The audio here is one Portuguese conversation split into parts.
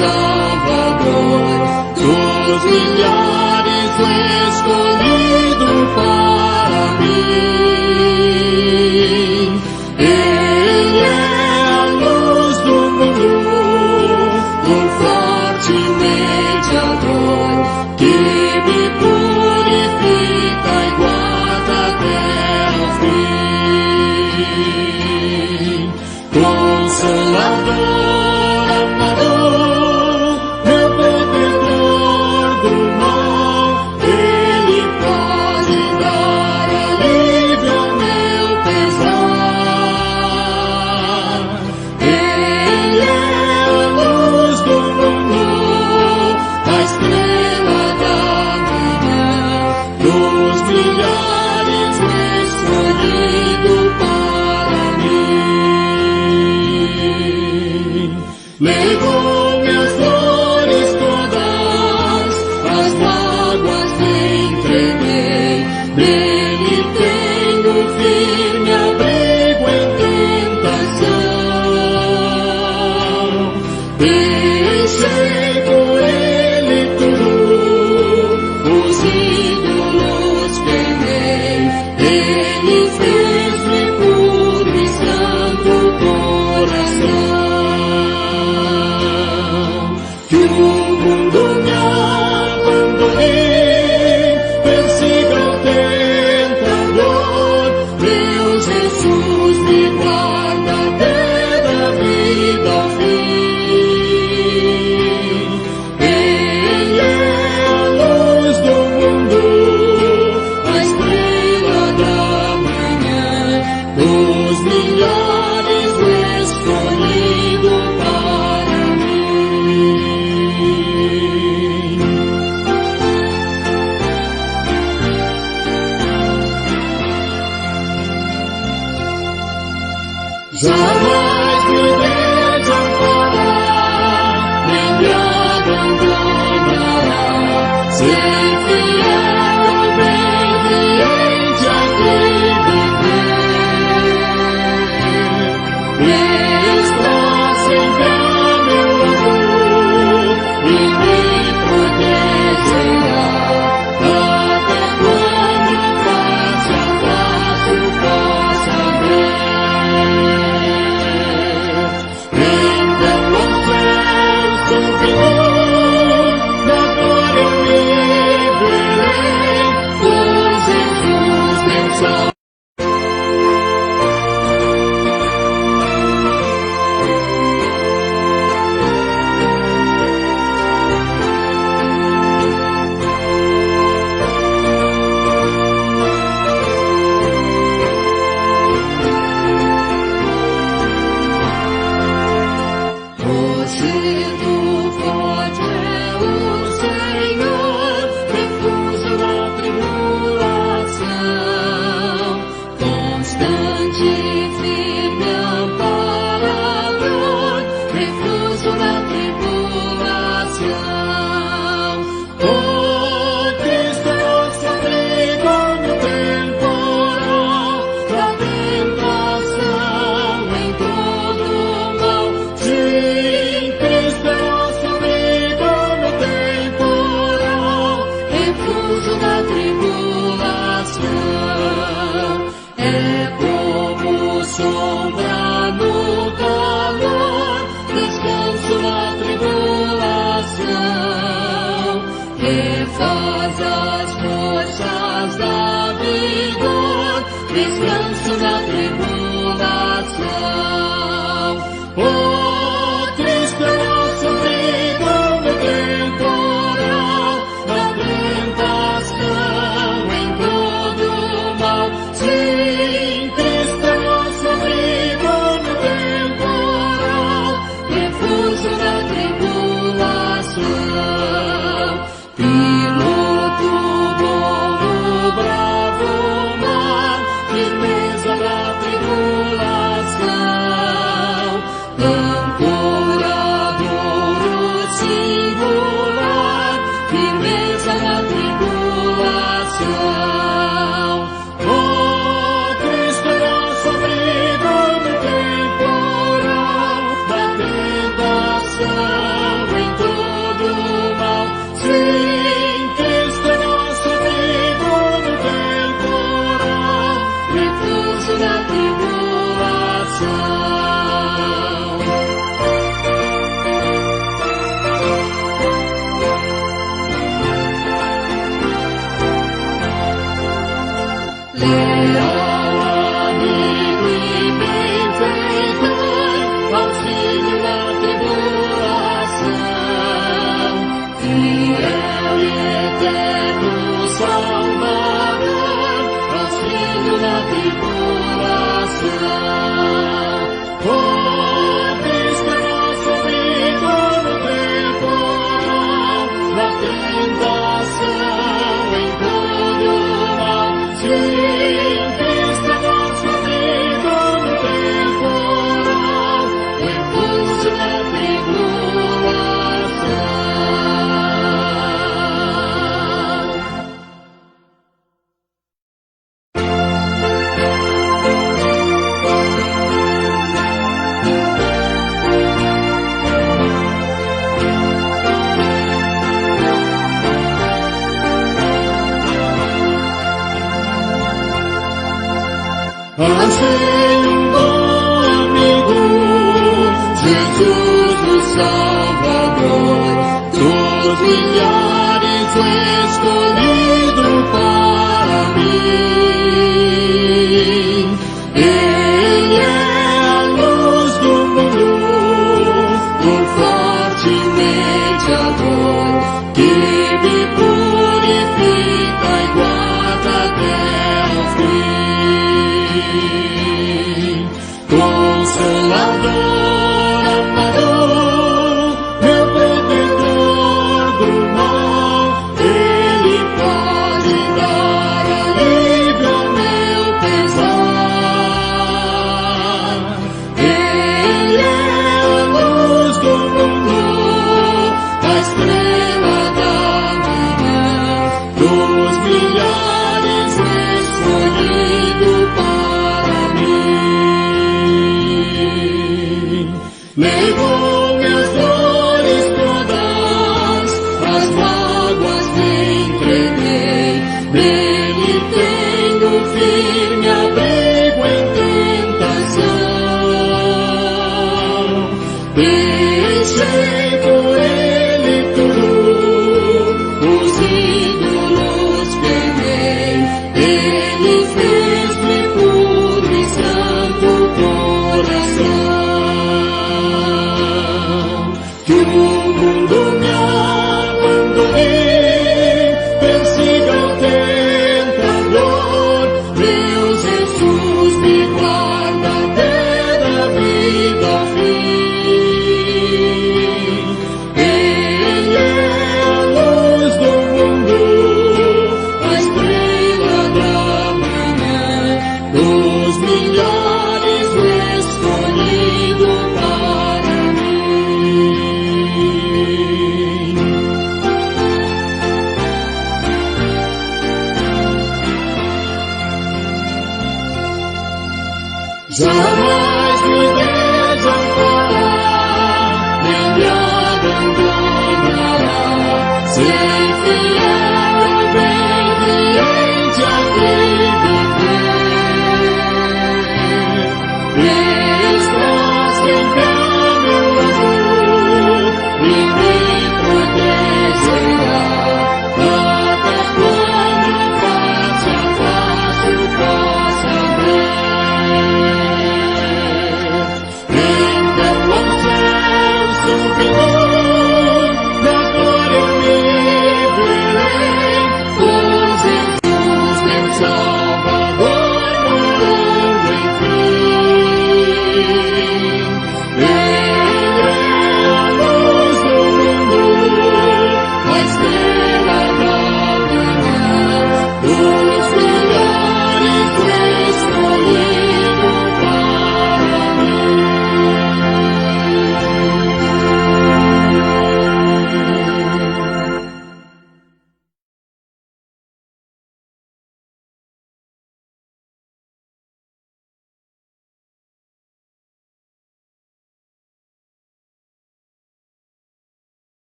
Salvador, dos milhares o escolhido para mim. Ele é a luz do mundo, o forte mediador, que me purifica e guarda até o fim. Consolador, levou minhas dores todas, as mágoas entreguei, nele tenho firme abrigo em tentação. Deixei por ele tudo, os ídolos queimei, ele fez-me puro e santo coração. Que o mundo me abandone, persiga o tentador, meu Jesus me guarda até da vida ao fim. Ele é a luz do mundo, a estrela da manhã, dos milhares o escolhido para mim. Jamais me desamparar, nem me abandonará. Serei fiel, obediente a quem viver. Está sempre a meu lado e me protegerá. Até quando face a face possa ver. Sombra no calor, descanso na tribulação, refaz as forças da vigor, descanso na tribulação. Oh, Cristo, eu sofri como temporal, na tentação, em todo mal. Sim, Cristo, piloto bom no bravo mar, firmeza na tribulação. auxílio na tribulação, fiel e eterno Salvador, auxílio na tribulação. Oh, Cristo é nosso amigo no temporal, na tentação, em todo o mal. Sim, Cristo é nosso amigo no temporal, o impulso na tribulação. Achei um bom amigo, Jesus o Salvador, dos milhares o escolhido para mim. Ele é a luz do mundo, o forte mediador, que me purifica e guarda até o fim. Consolador, amador, meu protetor do mal, Ele pode dar alívio ao meu pesar. Ele é a luz do mundo, a estrela da manhã, dos milhares escolhido para mim. Levou minhas dores todas, as mágoas me entreguei, nele tenho firme abrigo em tentação. Deixei por ele tudo, os ídolos queimei, ele fez-me puro e santo coração. Que o mundo me abandone, persiga o tentador, meu Jesus me guarda até da vida ao fim. Ele é a luz do mundo, a estrela da manhã, dos milhares o escolhido para mim.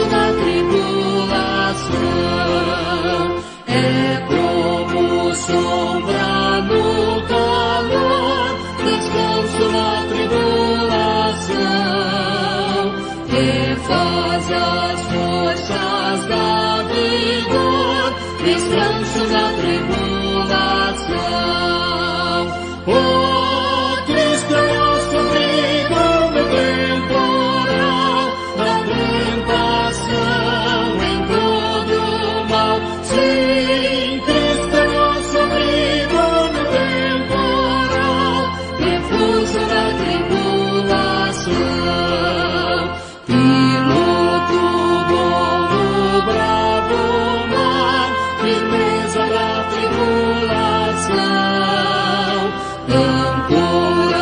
refúgio na tribulação, é como sombra no calor, descanso na tribulação, refaz as forças da vigor, descanso na tribulação. Oh, Cristo é nosso abrigo no temporal, na tentação, em todo mal. Sim, Cristo é nosso abrigo no temporal, refúgio na tribulação. Piloto bom no bravo mar, firmeza na tribulação, ancoradouro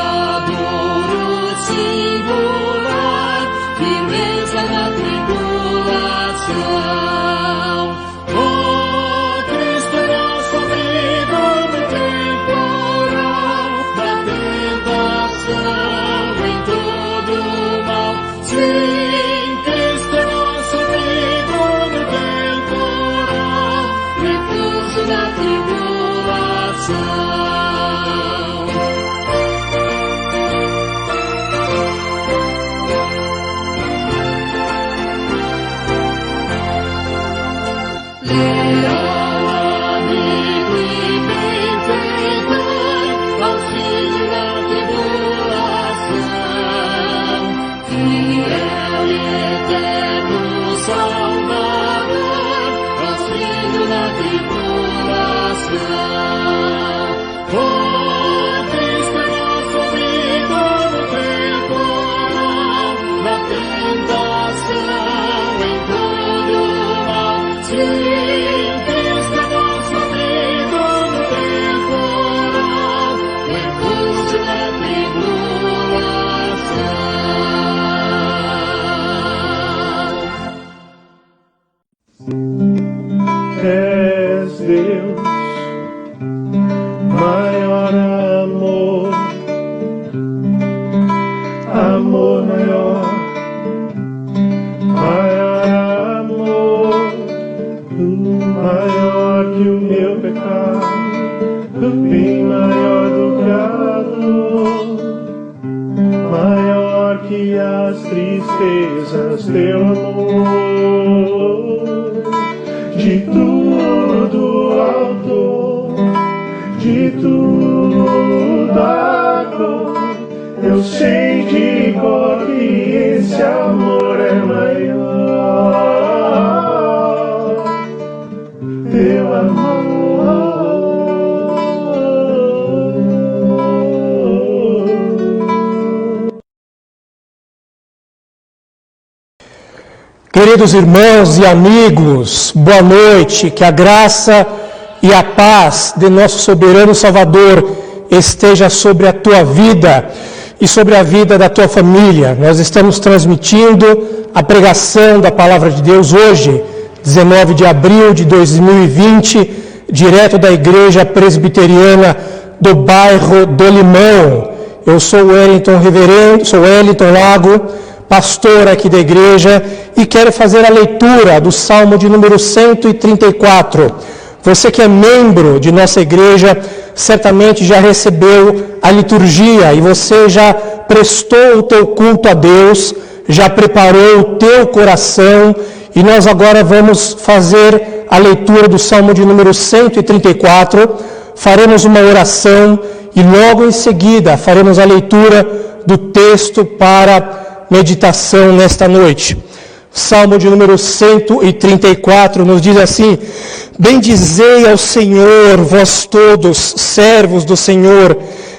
singular, firmeza na tribulação. Oh, Cristo é nosso abrigo no temporal, na tentação, em todo mal. Sim, Cristo é nosso abrigo no temporal, refúgio na tribulação. Leal amigo e benfeitor, auxílio na tribulação, fiel e eterno Salvador, auxílio na tribulação. Oh, Cristo é nosso amigo no temporal, na tentação, em todo mal. Sim, Cristo é nosso amigo no temporal, refúgio na tribulação. És Deus, maior amor, amor maior, maior amor, maior que o meu pecado, bem maior do que a dor, maior que as tristezas, teu amor. De tudo autor, de tudo autor, eu sei de cor que esse amor é maior, teu amor. Queridos irmãos e amigos, boa noite, que a graça e a paz de nosso soberano Salvador esteja sobre a tua vida e sobre a vida da tua família. Nós estamos transmitindo a pregação da Palavra de Deus hoje, 19 de abril de 2020, direto da Igreja Presbiteriana do bairro do Limão. Eu sou o Wellington Lago, pastor aqui da igreja, e quero fazer a leitura do Salmo de número 134. Você que é membro de nossa igreja, certamente já recebeu a liturgia e você já prestou o teu culto a Deus, já preparou o teu coração, e nós agora vamos fazer a leitura do Salmo de número 134, faremos uma oração e logo em seguida faremos a leitura do texto para meditação nesta noite. Salmo de número 134 nos diz assim: bendizei ao Senhor, vós todos, servos do Senhor,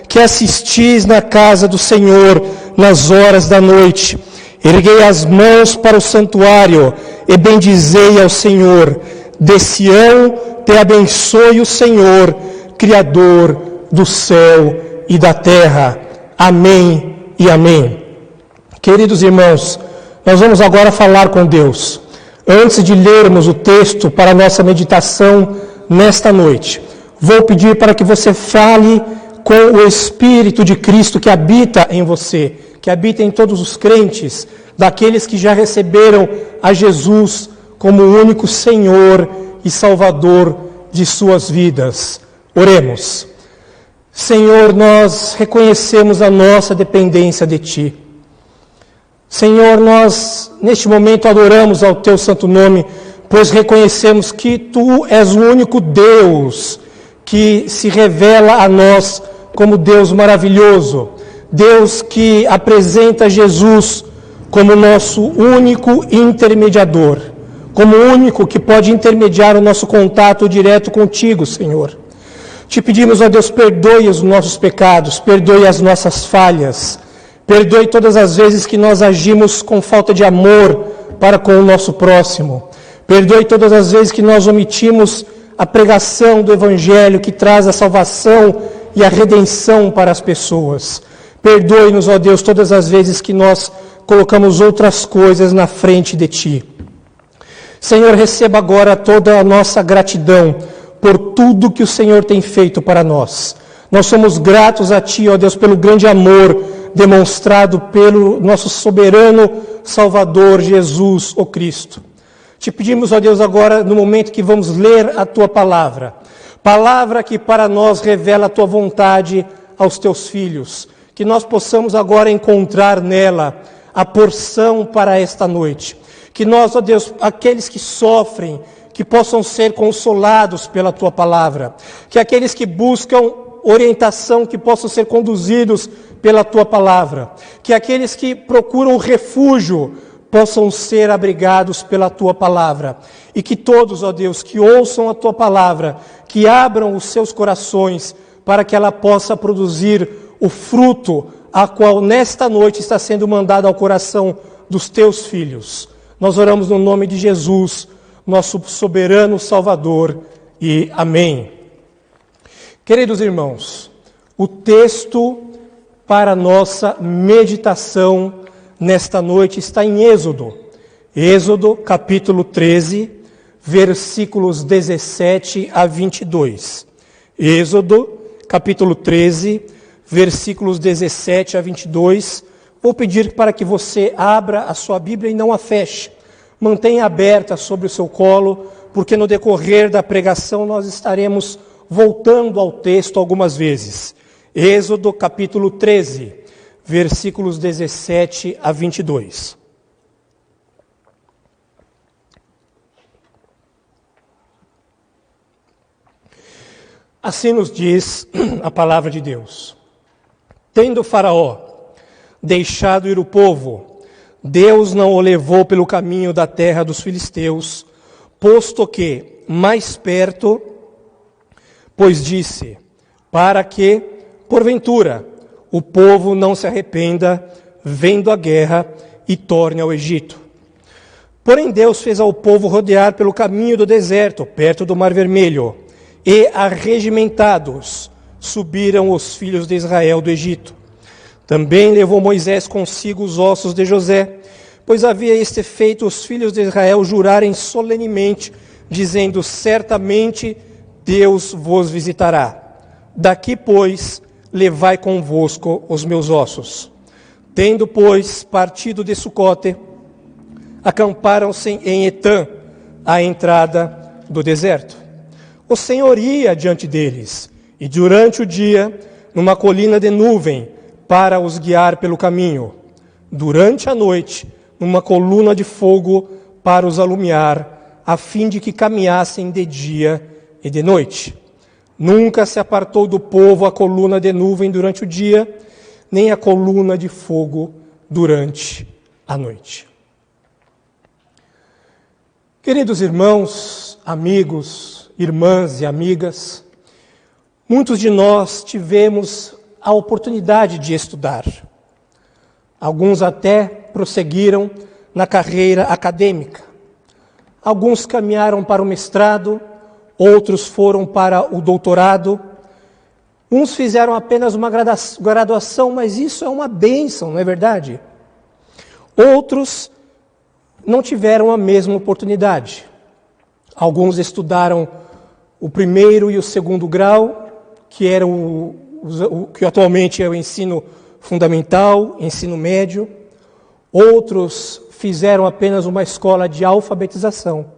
que assistis na casa do Senhor nas horas da noite. Erguei as mãos para o santuário e bendizei ao Senhor. De Sião te abençoe o Senhor, Criador do céu e da terra. Amém e amém. Queridos irmãos, nós vamos agora falar com Deus. Antes de lermos o texto para a nossa meditação nesta noite, vou pedir para que você fale com o Espírito de Cristo que habita em você, que habita em todos os crentes, daqueles que já receberam a Jesus como o único Senhor e Salvador de suas vidas. Oremos. Senhor, nós reconhecemos a nossa dependência de Ti. Senhor, nós neste momento adoramos ao Teu santo nome, pois reconhecemos que Tu és o único Deus que se revela a nós como Deus maravilhoso, Deus que apresenta Jesus como nosso único intermediador, como o único que pode intermediar o nosso contato direto contigo, Senhor. Te pedimos, ó Deus, perdoe os nossos pecados, perdoe as nossas falhas, perdoe todas as vezes que nós agimos com falta de amor para com o nosso próximo, perdoe todas as vezes que nós omitimos a pregação do Evangelho que traz a salvação e a redenção para as pessoas. Perdoe-nos, ó Deus, todas as vezes que nós colocamos outras coisas na frente de Ti. Senhor, receba agora toda a nossa gratidão por tudo que o Senhor tem feito para nós. Nós somos gratos a Ti, ó Deus, pelo grande amor demonstrado pelo nosso soberano Salvador, Jesus, o Cristo. Te pedimos, ó Deus, agora, no momento que vamos ler a Tua palavra, palavra que para nós revela a Tua vontade aos Teus filhos, que nós possamos agora encontrar nela a porção para esta noite. Que nós, ó Deus, aqueles que sofrem, que possam ser consolados pela Tua palavra. Que aqueles que buscam orientação, que possam ser conduzidos pela Tua palavra. Que aqueles que procuram refúgio, possam ser abrigados pela Tua palavra. E que todos, ó Deus, que ouçam a Tua palavra, que abram os seus corações, para que ela possa produzir o fruto, a qual nesta noite está sendo mandada ao coração dos Teus filhos. Nós oramos no nome de Jesus, nosso soberano Salvador, e amém. Queridos irmãos, o texto para nossa meditação nesta noite está em Êxodo. Êxodo, capítulo 13, versículos 17 a 22. Êxodo, capítulo 13, versículos 17 a 22. Vou pedir para que você abra a sua Bíblia e não a feche. Mantenha aberta sobre o seu colo, porque no decorrer da pregação nós estaremos voltando ao texto algumas vezes. Êxodo, capítulo 13, versículos 17 a 22. Assim nos diz a palavra de Deus. Tendo Faraó deixado ir o povo, Deus não o levou pelo caminho da terra dos filisteus, posto que mais perto, pois disse, para que, porventura, o povo não se arrependa, vendo a guerra, e torne ao Egito. Porém Deus fez ao povo rodear pelo caminho do deserto, perto do Mar Vermelho, e arregimentados subiram os filhos de Israel do Egito. Também levou Moisés consigo os ossos de José, pois havia este feito os filhos de Israel jurarem solenemente, dizendo, certamente Deus vos visitará. Daqui, pois, levai convosco os meus ossos. Tendo, pois, partido de Sucote, acamparam-se em Etã, à entrada do deserto. O Senhor ia diante deles, e durante o dia, numa colina de nuvem, para os guiar pelo caminho. Durante a noite, numa coluna de fogo, para os alumiar, a fim de que caminhassem de dia e de noite. Nunca se apartou do povo a coluna de nuvem durante o dia, nem a coluna de fogo durante a noite. Queridos irmãos, amigos, irmãs e amigas, muitos de nós tivemos a oportunidade de estudar. Alguns até prosseguiram na carreira acadêmica. Alguns caminharam para o mestrado, outros foram para o doutorado. Uns fizeram apenas uma graduação, mas isso é uma bênção, não é verdade? Outros não tiveram a mesma oportunidade. Alguns estudaram o primeiro e o segundo grau, que era o que atualmente é o ensino fundamental, ensino médio. Outros fizeram apenas uma escola de alfabetização.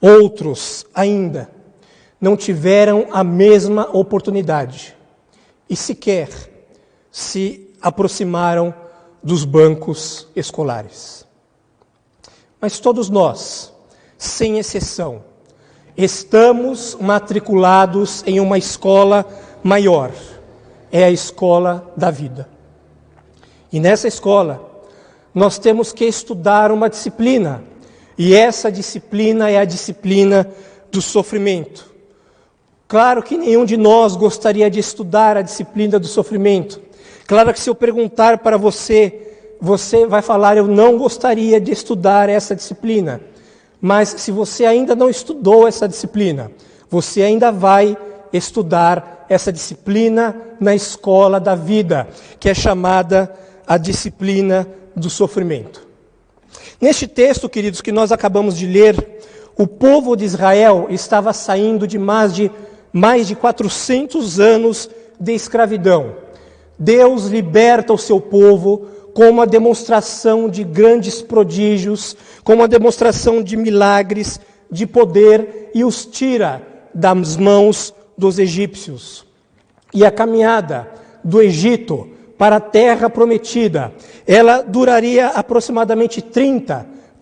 Outros, ainda, não tiveram a mesma oportunidade e sequer se aproximaram dos bancos escolares. Mas todos nós, sem exceção, estamos matriculados em uma escola maior. É a escola da vida. E nessa escola, nós temos que estudar uma disciplina. E essa disciplina é a disciplina do sofrimento. Claro que nenhum de nós gostaria de estudar a disciplina do sofrimento. Claro que se eu perguntar para você, você vai falar, eu não gostaria de estudar essa disciplina. Mas se você ainda não estudou essa disciplina, você ainda vai estudar essa disciplina na escola da vida, que é chamada a disciplina do sofrimento. Neste texto, queridos, que nós acabamos de ler, o povo de Israel estava saindo de mais de 400 anos de escravidão. Deus liberta o seu povo com uma demonstração de grandes prodígios, com uma demonstração de milagres, de poder, e os tira das mãos dos egípcios. E a caminhada do Egito para a terra prometida, ela duraria aproximadamente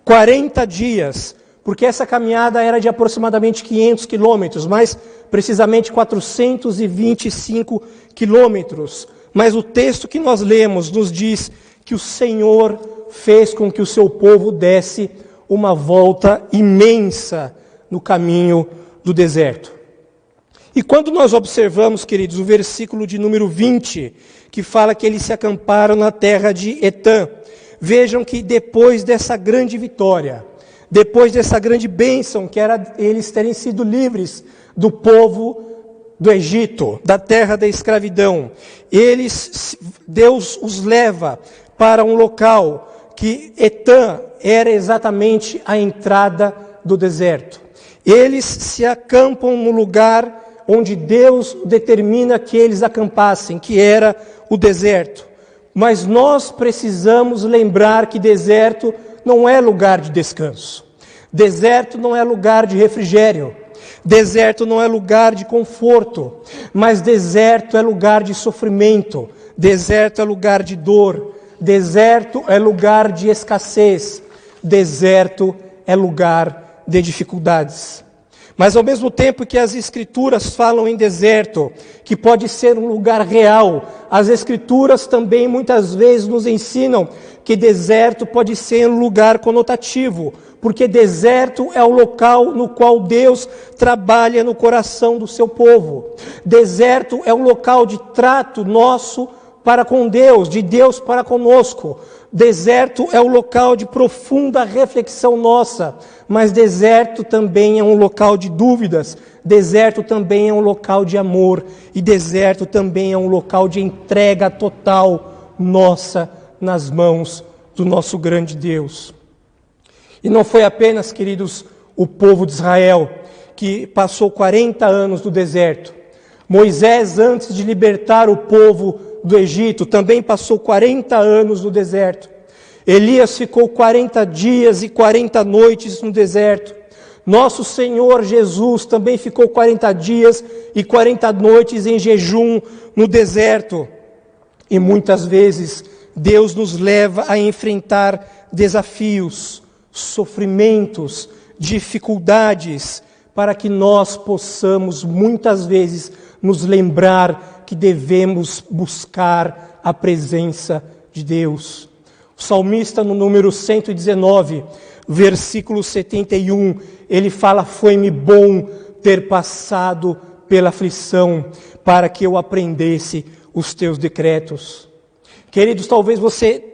40 dias, porque essa caminhada era de aproximadamente 500 quilômetros, mais precisamente 425 quilômetros. Mas o texto que nós lemos nos diz que o Senhor fez com que o seu povo desse uma volta imensa no caminho do deserto. E quando nós observamos, queridos, o versículo de número 20, que fala que eles se acamparam na terra de Etã, vejam que depois dessa grande vitória, depois dessa grande bênção, que era eles terem sido livres do povo do Egito, da terra da escravidão, Deus os leva para um local que Etã era exatamente a entrada do deserto. Eles se acampam no lugar onde Deus determina que eles acampassem, que era o deserto. Mas nós precisamos lembrar que deserto não é lugar de descanso. Deserto não é lugar de refrigério. Deserto não é lugar de conforto. Mas deserto é lugar de sofrimento. Deserto é lugar de dor. Deserto é lugar de escassez. Deserto é lugar de dificuldades. Mas ao mesmo tempo que as Escrituras falam em deserto, que pode ser um lugar real, as Escrituras também muitas vezes nos ensinam que deserto pode ser um lugar conotativo, porque deserto é o local no qual Deus trabalha no coração do seu povo. Deserto é um local de trato nosso para com Deus, de Deus para conosco. Deserto é o local de profunda reflexão nossa, mas deserto também é um local de dúvidas, deserto também é um local de amor, e deserto também é um local de entrega total nossa nas mãos do nosso grande Deus. E não foi apenas, queridos, o povo de Israel que passou 40 anos no deserto. Moisés, antes de libertar o povo do Egito, também passou 40 anos no deserto. Elias ficou 40 dias e 40 noites no deserto. Nosso Senhor Jesus também ficou 40 dias e 40 noites em jejum no deserto. E muitas vezes Deus nos leva a enfrentar desafios, sofrimentos, dificuldades, para que nós possamos muitas vezes nos lembrar que devemos buscar a presença de Deus. O salmista, no número 119, versículo 71, ele fala: foi-me bom ter passado pela aflição, para que eu aprendesse os teus decretos. Queridos, talvez você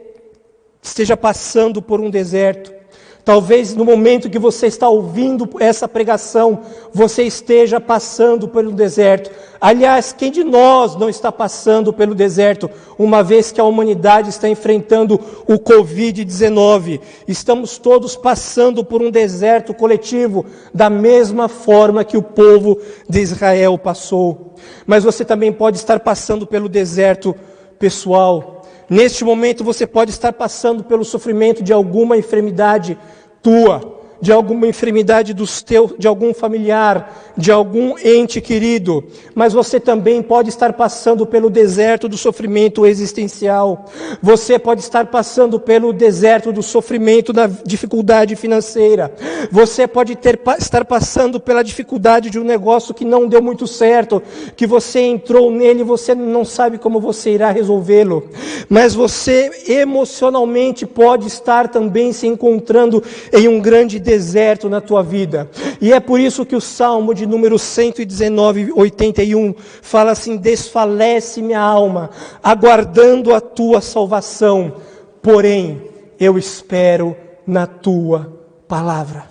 esteja passando por um deserto. Talvez no momento que você está ouvindo essa pregação, você esteja passando pelo deserto. Aliás, quem de nós não está passando pelo deserto, uma vez que a humanidade está enfrentando o Covid-19? Estamos todos passando por um deserto coletivo, da mesma forma que o povo de Israel passou. Mas você também pode estar passando pelo deserto pessoal. Neste momento você pode estar passando pelo sofrimento de alguma enfermidade tua, de alguma enfermidade de algum familiar, de algum ente querido, mas você também pode estar passando pelo deserto do sofrimento existencial. Você pode estar passando pelo deserto do sofrimento da dificuldade financeira. Você pode estar passando pela dificuldade de um negócio que não deu muito certo, que você entrou nele e você não sabe como você irá resolvê-lo. Mas você emocionalmente pode estar também se encontrando em um grande deserto na tua vida. E é por isso que o Salmo de número 119, 81 fala assim: desfalece minha alma, aguardando a tua salvação, porém eu espero na tua palavra.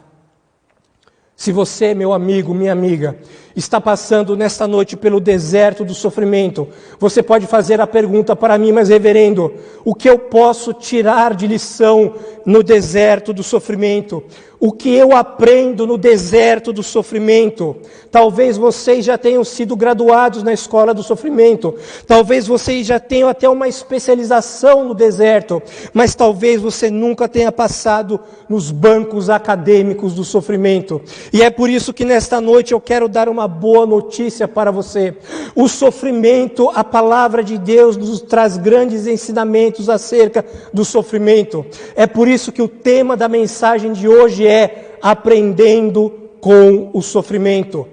Se você, meu amigo, minha amiga, está passando nesta noite pelo deserto do sofrimento, você pode fazer a pergunta para mim: mas reverendo, o que eu posso tirar de lição no deserto do sofrimento? O que eu aprendo no deserto do sofrimento? Talvez vocês já tenham sido graduados na escola do sofrimento, talvez vocês já tenham até uma especialização no deserto, mas talvez você nunca tenha passado nos bancos acadêmicos do sofrimento. E é por isso que nesta noite eu quero dar uma boa notícia para você. O sofrimento, a palavra de Deus nos traz grandes ensinamentos acerca do sofrimento. É por isso que o tema da mensagem de hoje é aprendendo com o sofrimento.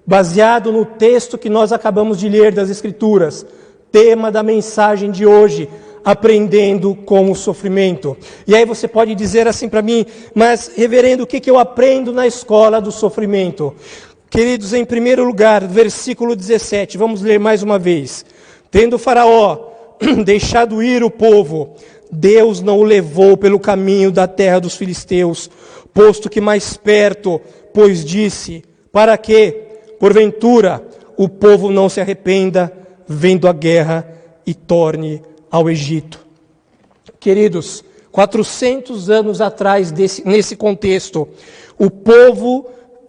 Baseado no texto que nós acabamos de ler das Escrituras, tema da mensagem de hoje, aprendendo com o sofrimento. E aí você pode dizer assim para mim: mas reverendo, o que eu aprendo na escola do sofrimento? Queridos, em primeiro lugar, versículo 17, vamos ler mais uma vez. Tendo Faraó deixado ir o povo, Deus não o levou pelo caminho da terra dos filisteus, posto que mais perto, pois disse: para que, porventura, o povo não se arrependa, vendo a guerra, e torne ao Egito. Queridos, 400 anos atrás, nesse contexto, o povo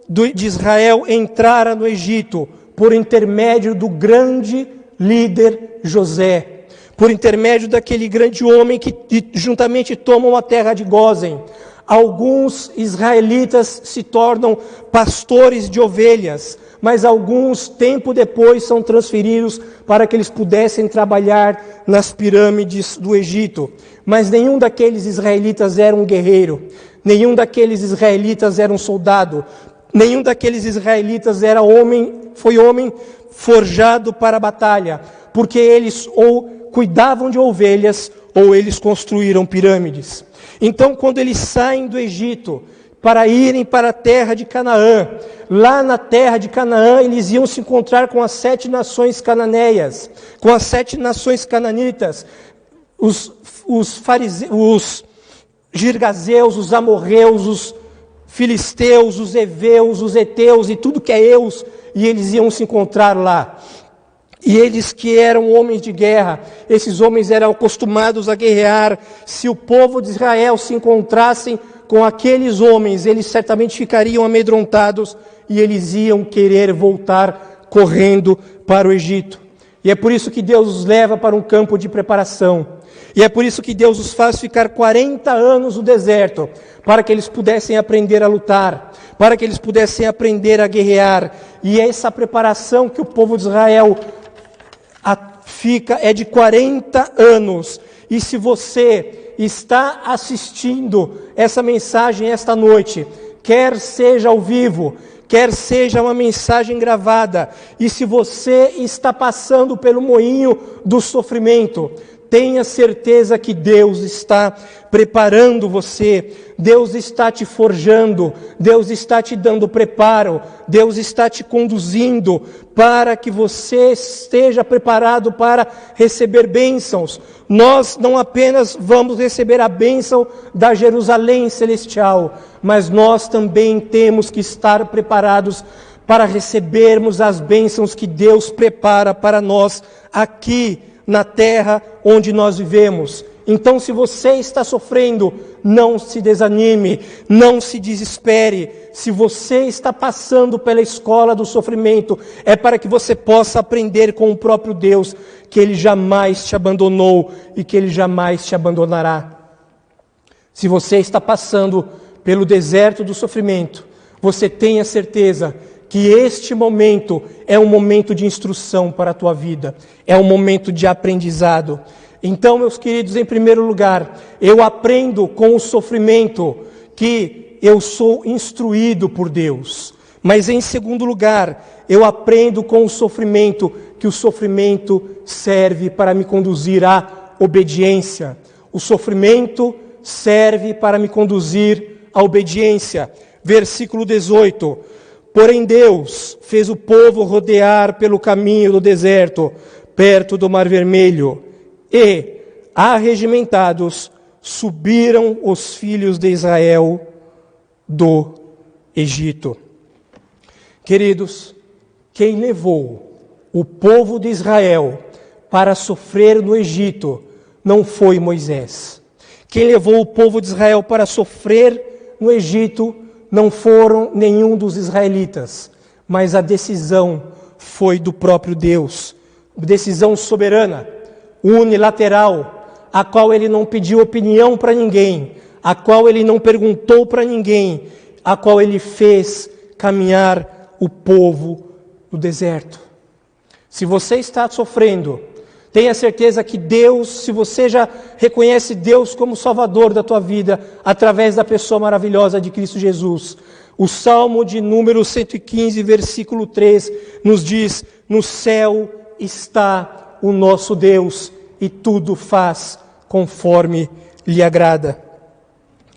de Israel entrara no Egito por intermédio do grande líder José, por intermédio daquele grande homem que juntamente tomam a terra de Gósen. Alguns israelitas se tornam pastores de ovelhas, mas alguns, tempo depois, são transferidos para que eles pudessem trabalhar nas pirâmides do Egito. Mas nenhum daqueles israelitas era um guerreiro, nenhum daqueles israelitas era um soldado, nenhum daqueles israelitas foi homem forjado para a batalha, porque eles ou cuidavam de ovelhas ou eles construíram pirâmides. Então, quando eles saem do Egito para irem para a terra de Canaã, lá na terra de Canaã eles iam se encontrar com as 7 nações cananeias, com as 7 nações cananitas, os girgazeus, os amorreus, os filisteus, os heveus, os heteus e tudo que é eus, e eles iam se encontrar lá. E eles que eram homens de guerra, esses homens eram acostumados a guerrear. Se o povo de Israel se encontrassem com aqueles homens, eles certamente ficariam amedrontados e eles iam querer voltar correndo para o Egito. E é por isso que Deus os leva para um campo de preparação. E é por isso que Deus os faz ficar 40 anos no deserto, para que eles pudessem aprender a lutar, para que eles pudessem aprender a guerrear. E essa preparação que o povo de Israel fica é de 40 anos. E se você está assistindo essa mensagem esta noite, quer seja ao vivo, quer seja uma mensagem gravada, e se você está passando pelo moinho do sofrimento, tenha certeza que Deus está preparando você, Deus está te forjando, Deus está te dando preparo, Deus está te conduzindo para que você esteja preparado para receber bênçãos. Nós não apenas vamos receber a bênção da Jerusalém celestial, mas nós também temos que estar preparados para recebermos as bênçãos que Deus prepara para nós aqui na terra onde nós vivemos. Então, se você está sofrendo, não se desanime, não se desespere. Se você está passando pela escola do sofrimento, é para que você possa aprender com o próprio Deus, que Ele jamais te abandonou e que Ele jamais te abandonará. Se você está passando pelo deserto do sofrimento, você tenha certeza que este momento é um momento de instrução para a tua vida, é um momento de aprendizado. Então, meus queridos, em primeiro lugar, eu aprendo com o sofrimento que eu sou instruído por Deus. Mas em segundo lugar, eu aprendo com o sofrimento que o sofrimento serve para me conduzir à obediência. O sofrimento serve para me conduzir à obediência. Versículo 18. Porém Deus fez o povo rodear pelo caminho do deserto, perto do Mar Vermelho, e, arregimentados, subiram os filhos de Israel do Egito. Queridos, quem levou o povo de Israel para sofrer no Egito não foi Moisés. Quem levou o povo de Israel para sofrer no Egito não foram nenhum dos israelitas, mas a decisão foi do próprio Deus. Decisão soberana, unilateral, a qual ele não pediu opinião para ninguém, a qual ele não perguntou para ninguém, a qual ele fez caminhar o povo no deserto. Se você está sofrendo, tenha certeza que Deus, se você já reconhece Deus como Salvador da tua vida, através da pessoa maravilhosa de Cristo Jesus, o Salmo de número 115, versículo 3, nos diz: no céu está o nosso Deus, e tudo faz conforme lhe agrada.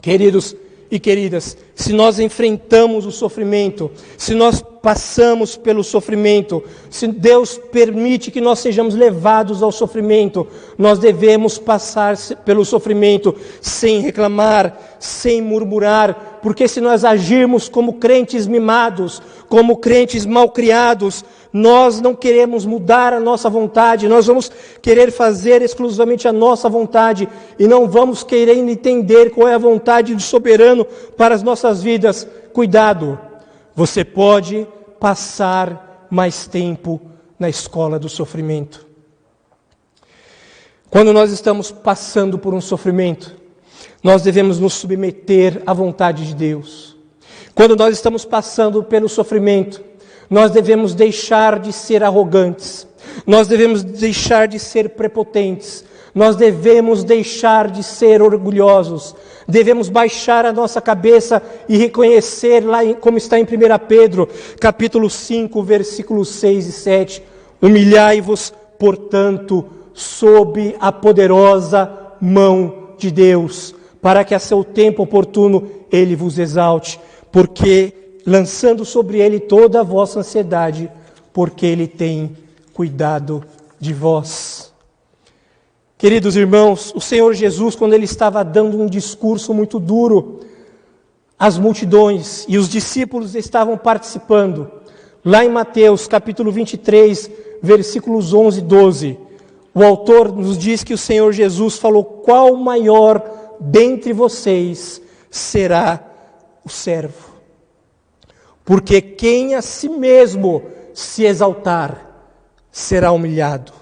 Queridos e queridas, se nós enfrentamos o sofrimento, se nós passamos pelo sofrimento, se Deus permite que nós sejamos levados ao sofrimento, nós devemos passar pelo sofrimento sem reclamar, sem murmurar, porque se nós agirmos como crentes mimados, como crentes malcriados, nós não queremos mudar a nossa vontade, nós vamos querer fazer exclusivamente a nossa vontade e não vamos querer entender qual é a vontade do soberano para as nossas vidas. Cuidado, você pode passar mais tempo na escola do sofrimento. Quando nós estamos passando por um sofrimento, nós devemos nos submeter à vontade de Deus. Quando nós estamos passando pelo sofrimento, nós devemos deixar de ser arrogantes, nós devemos deixar de ser prepotentes, nós devemos deixar de ser orgulhosos, devemos baixar a nossa cabeça e reconhecer, lá como está em 1 Pedro, capítulo 5, versículos 6 e 7, humilhai-vos, portanto, sob a poderosa mão de Deus, para que a seu tempo oportuno Ele vos exalte, porque lançando sobre Ele toda a vossa ansiedade, porque Ele tem cuidado de vós. Queridos irmãos, o Senhor Jesus, quando Ele estava dando um discurso muito duro às multidões, e os discípulos estavam participando, lá em Mateus, capítulo 23, versículos 11 e 12, o autor nos diz que o Senhor Jesus falou: qual maior dentre vocês será o servo? Porque quem a si mesmo se exaltar, será humilhado.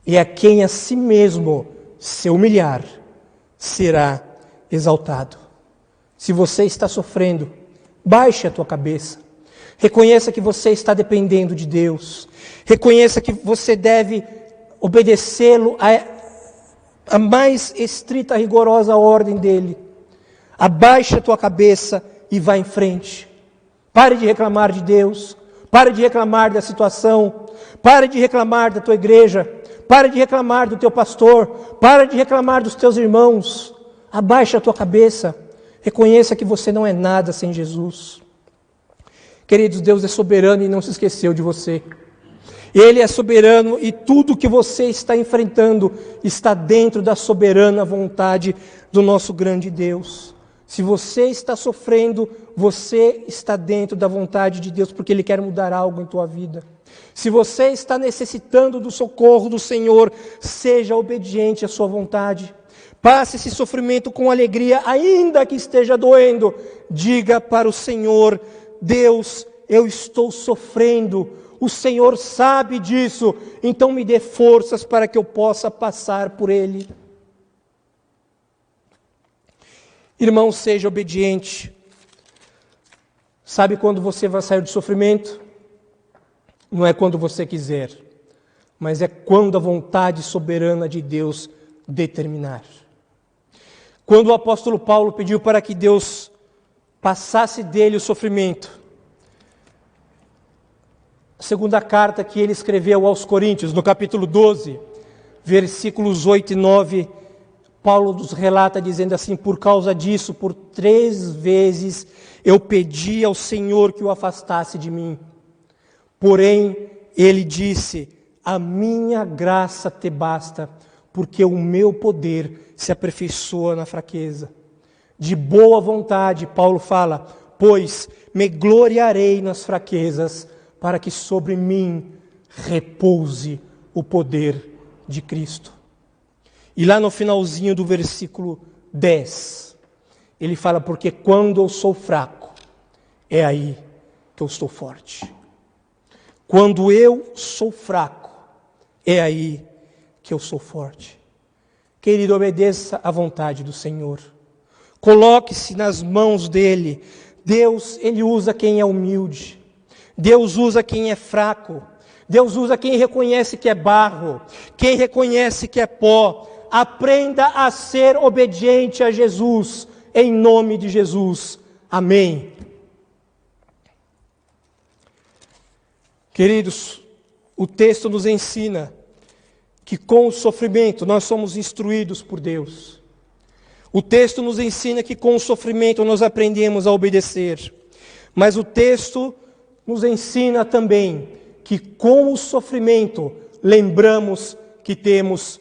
E a quem a si mesmo se humilhar, será exaltado. Se você está sofrendo, baixe a tua cabeça. Reconheça que você está dependendo de Deus. Reconheça que você deve obedecê-lo à mais estrita, rigorosa ordem dele. Abaixe a tua cabeça e vá em frente. Pare de reclamar de Deus, pare de reclamar da situação, pare de reclamar da tua igreja, pare de reclamar do teu pastor, pare de reclamar dos teus irmãos. Abaixe a tua cabeça, reconheça que você não é nada sem Jesus. Queridos, Deus é soberano e não se esqueceu de você. Ele é soberano e tudo que você está enfrentando está dentro da soberana vontade do nosso grande Deus. Se você está sofrendo, você está dentro da vontade de Deus, porque Ele quer mudar algo em tua vida. Se você está necessitando do socorro do Senhor, seja obediente à sua vontade. Passe esse sofrimento com alegria, ainda que esteja doendo. Diga para o Senhor: Deus, eu estou sofrendo. O Senhor sabe disso, então me dê forças para que eu possa passar por ele. Irmão, seja obediente. Sabe quando você vai sair do sofrimento? Não é quando você quiser, mas é quando a vontade soberana de Deus determinar. Quando o apóstolo Paulo pediu para que Deus passasse dele o sofrimento, a segunda carta que ele escreveu aos Coríntios, no capítulo 12, versículos 8 e 9, Paulo nos relata dizendo assim: por causa disso, por 3 vezes eu pedi ao Senhor que o afastasse de mim. Porém, ele disse: a minha graça te basta, porque o meu poder se aperfeiçoa na fraqueza. De boa vontade, Paulo fala, pois me gloriarei nas fraquezas, para que sobre mim repouse o poder de Cristo. E lá no finalzinho do versículo 10, ele fala, porque quando eu sou fraco, é aí que eu estou forte. Quando eu sou fraco, é aí que eu sou forte. Querido, obedeça à vontade do Senhor. Coloque-se nas mãos dEle. Deus, Ele usa quem é humilde. Deus usa quem é fraco. Deus usa quem reconhece que é barro, quem reconhece que é pó. Aprenda a ser obediente a Jesus, em nome de Jesus. Amém. Queridos, o texto nos ensina que com o sofrimento nós somos instruídos por Deus. O texto nos ensina que com o sofrimento nós aprendemos a obedecer. Mas o texto nos ensina também que com o sofrimento lembramos que temos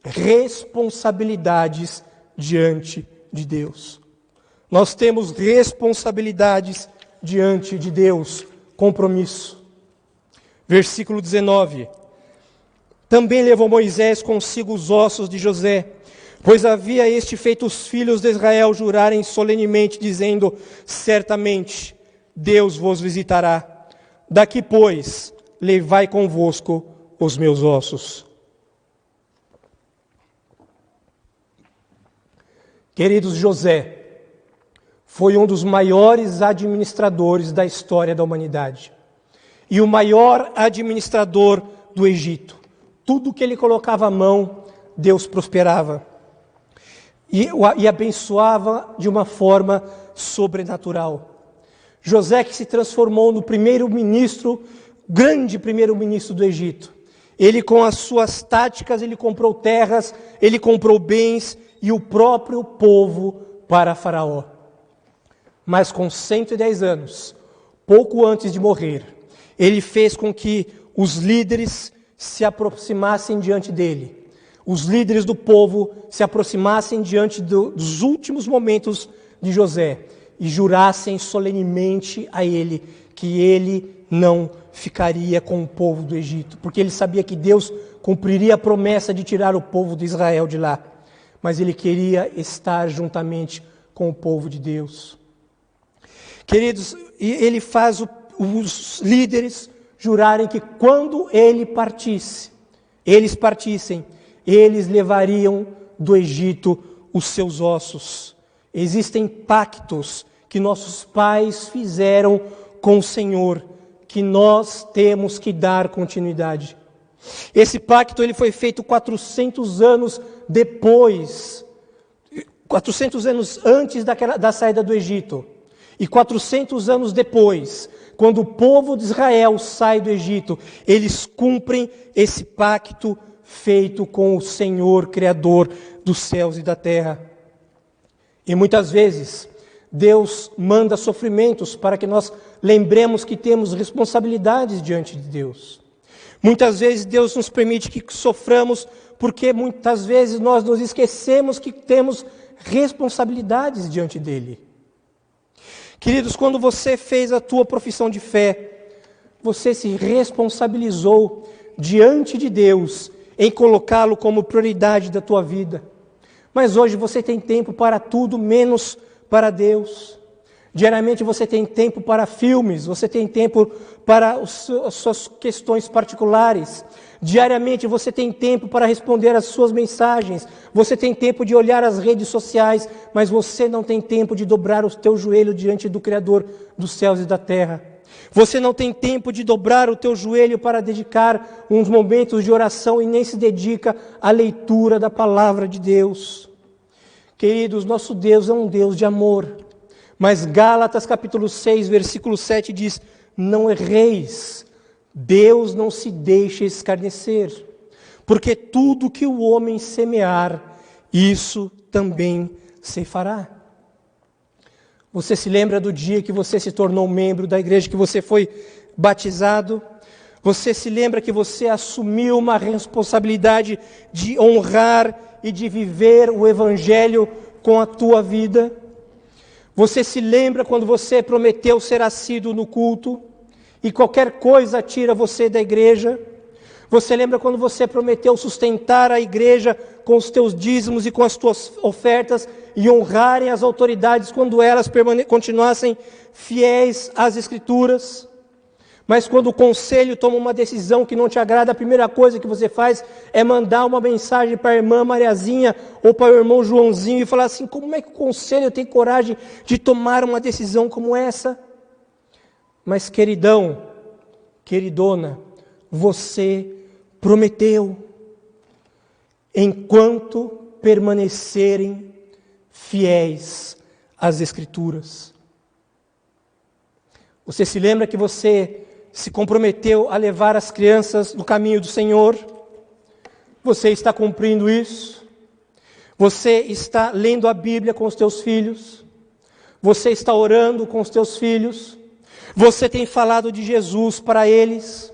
responsabilidades diante de Deus. Nós temos responsabilidades diante de Deus, compromisso. Versículo 19. Também levou Moisés consigo os ossos de José, pois havia este feito os filhos de Israel jurarem solenemente, dizendo, certamente Deus vos visitará. Daqui, pois, levai convosco os meus ossos. Queridos, José foi um dos maiores administradores da história da humanidade. E o maior administrador do Egito. Tudo que ele colocava a mão, Deus prosperava. E abençoava de uma forma sobrenatural. José que se transformou no primeiro-ministro, grande primeiro-ministro do Egito. Ele com as suas táticas, ele comprou terras, ele comprou bens e o próprio povo para Faraó. Mas com 110 anos, pouco antes de morrer, ele fez com que os líderes se aproximassem diante dele. Os líderes do povo se aproximassem diante dos últimos momentos de José e jurassem solenemente a ele que ele não ficaria com o povo do Egito, porque ele sabia que Deus cumpriria a promessa de tirar o povo de Israel de lá, mas ele queria estar juntamente com o povo de Deus. Queridos, ele faz os líderes jurarem que quando ele partisse, eles partissem, eles levariam do Egito os seus ossos. Existem pactos que nossos pais fizeram com o Senhor, que nós temos que dar continuidade. Esse pacto ele foi feito 400 anos depois, 400 anos antes da saída do Egito, e 400 anos depois, quando o povo de Israel sai do Egito, eles cumprem esse pacto feito com o Senhor, Criador dos céus e da terra. E muitas vezes, Deus manda sofrimentos para que nós lembremos que temos responsabilidades diante de Deus. Muitas vezes Deus nos permite que soframos porque muitas vezes nós nos esquecemos que temos responsabilidades diante dEle. Queridos, quando você fez a tua profissão de fé, você se responsabilizou diante de Deus em colocá-lo como prioridade da tua vida. Mas hoje você tem tempo para tudo menos para Deus. Diariamente você tem tempo para filmes, você tem tempo para as suas questões particulares. Diariamente você tem tempo para responder às suas mensagens. Você tem tempo de olhar as redes sociais, mas você não tem tempo de dobrar o teu joelho diante do Criador dos céus e da terra. Você não tem tempo de dobrar o teu joelho para dedicar uns momentos de oração e nem se dedica à leitura da palavra de Deus. Queridos, nosso Deus é um Deus de amor. Mas Gálatas capítulo 6, versículo 7 diz: não erreis, Deus não se deixa escarnecer, porque tudo que o homem semear, isso também ceifará. Você se lembra do dia que você se tornou membro da igreja, que você foi batizado? Você se lembra que você assumiu uma responsabilidade de honrar e de viver o evangelho com a tua vida? Você se lembra quando você prometeu ser assíduo no culto e qualquer coisa tira você da igreja? Você lembra quando você prometeu sustentar a igreja com os teus dízimos e com as tuas ofertas e honrarem as autoridades quando elas continuassem fiéis às Escrituras? Mas quando o conselho toma uma decisão que não te agrada, a primeira coisa que você faz é mandar uma mensagem para a irmã Mariazinha ou para o irmão Joãozinho e falar assim: como é que o conselho tem coragem de tomar uma decisão como essa? Mas queridão, queridona, você prometeu, enquanto permanecerem fiéis às Escrituras. Você se lembra que você se comprometeu a levar as crianças no caminho do Senhor? Você está cumprindo isso? Você está lendo a Bíblia com os teus filhos? Você está orando com os teus filhos? Você tem falado de Jesus para eles?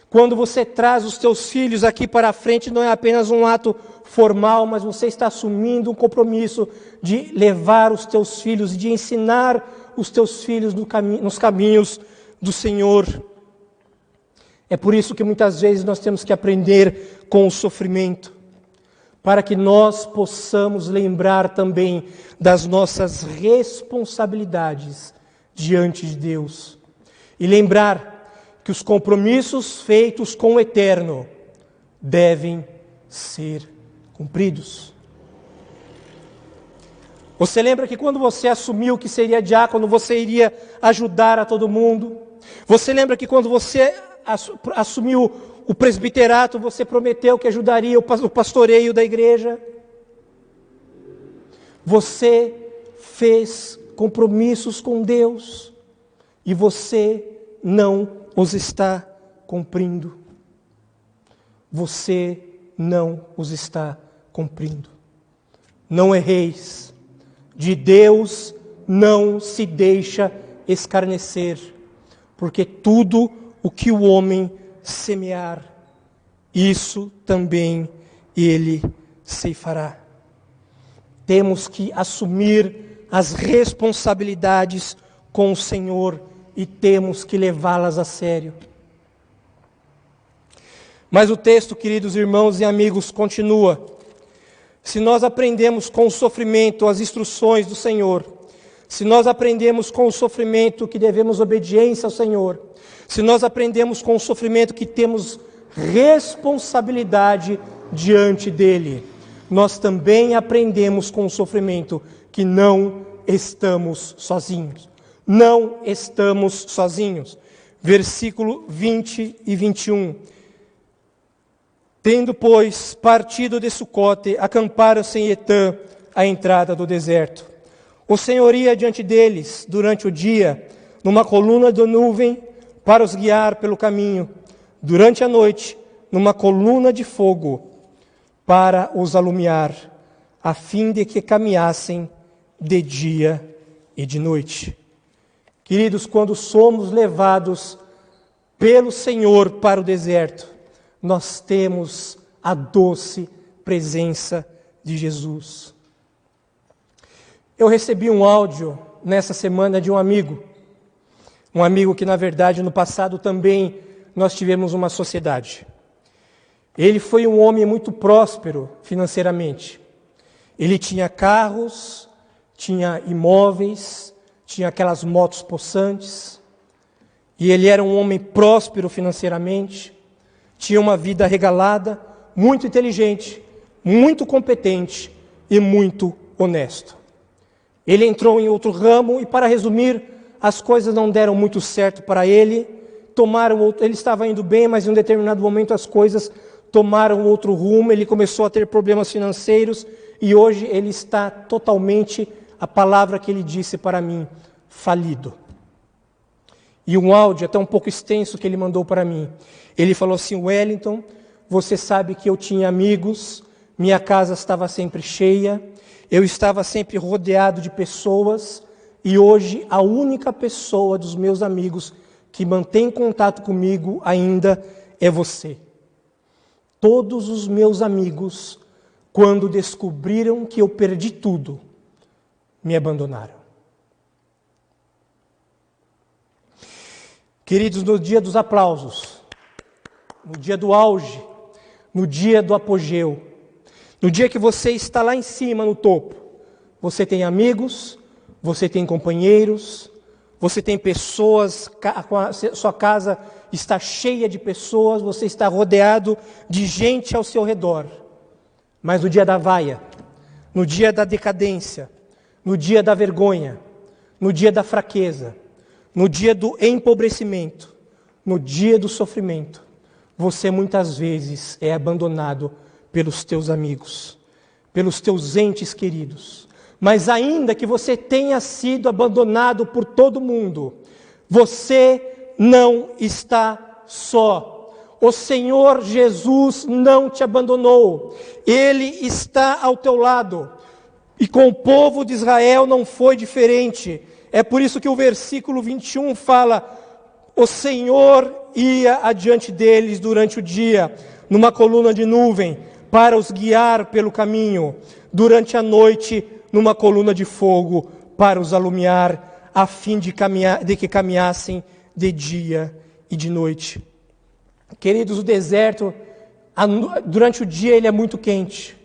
Quando você traz os teus filhos aqui para a frente, não é apenas um ato formal, mas você está assumindo um compromisso de levar os teus filhos e de ensinar os teus filhos nos caminhos do Senhor. É por isso que muitas vezes nós temos que aprender com o sofrimento, para que nós possamos lembrar também das nossas responsabilidades diante de Deus. E lembrar que os compromissos feitos com o Eterno devem ser cumpridos. Você lembra que quando você assumiu que seria diácono, você iria ajudar a todo mundo? Você lembra que quando você assumiu o presbiterato, você prometeu que ajudaria o pastoreio da igreja? Você fez compromissos com Deus e você não os está cumprindo. Você não os está cumprindo. Não erreis. De Deus não se deixa escarnecer, porque tudo o que o homem semear, isso também ele ceifará. Temos que assumir as responsabilidades com o Senhor e temos que levá-las a sério. Mas o texto, queridos irmãos e amigos, continua. Se nós aprendemos com o sofrimento as instruções do Senhor, se nós aprendemos com o sofrimento que devemos obediência ao Senhor, se nós aprendemos com o sofrimento que temos responsabilidade diante dEle, nós também aprendemos com o sofrimento que não estamos sozinhos. Não estamos sozinhos. Versículo 20 e 21. Tendo, pois, partido de Sucote, acamparam-se em Etã, à entrada do deserto. O Senhor ia diante deles, durante o dia, numa coluna de nuvem, para os guiar pelo caminho. Durante a noite, numa coluna de fogo, para os alumiar, a fim de que caminhassem de dia e de noite. Queridos, quando somos levados pelo Senhor para o deserto, nós temos a doce presença de Jesus. Eu recebi um áudio nessa semana de um amigo que na verdade no passado também nós tivemos uma sociedade. Ele foi um homem muito próspero financeiramente. Ele tinha carros, tinha imóveis, tinha aquelas motos possantes, e ele era um homem próspero financeiramente, tinha uma vida regalada, muito inteligente, muito competente e muito honesto. Ele entrou em outro ramo e, para resumir, as coisas não deram muito certo para ele. Ele estava indo bem, mas em um determinado momento as coisas tomaram outro rumo. Ele começou a ter problemas financeiros e hoje ele está totalmente, a palavra que ele disse para mim, falido. E um áudio até um pouco extenso que ele mandou para mim. Ele falou assim: Wellington, você sabe que eu tinha amigos, minha casa estava sempre cheia, eu estava sempre rodeado de pessoas, e hoje a única pessoa dos meus amigos que mantém contato comigo ainda é você. Todos os meus amigos, quando descobriram que eu perdi tudo, me abandonaram. Queridos, no dia dos aplausos, no dia do auge, no dia do apogeu, no dia que você está lá em cima, no topo, você tem amigos, você tem companheiros, você tem pessoas, sua casa está cheia de pessoas, você está rodeado de gente ao seu redor. Mas no dia da vaia, no dia da decadência, no dia da vergonha, no dia da fraqueza, no dia do empobrecimento, no dia do sofrimento, você muitas vezes é abandonado pelos teus amigos, pelos teus entes queridos. Mas ainda que você tenha sido abandonado por todo mundo, você não está só. O Senhor Jesus não te abandonou. Ele está ao teu lado. E com o povo de Israel não foi diferente. É por isso que o versículo 21 fala: o Senhor ia adiante deles durante o dia, numa coluna de nuvem, para os guiar pelo caminho. Durante a noite, numa coluna de fogo, para os alumiar, a fim de que caminhassem de dia e de noite. Queridos, o deserto, durante o dia ele é muito quente.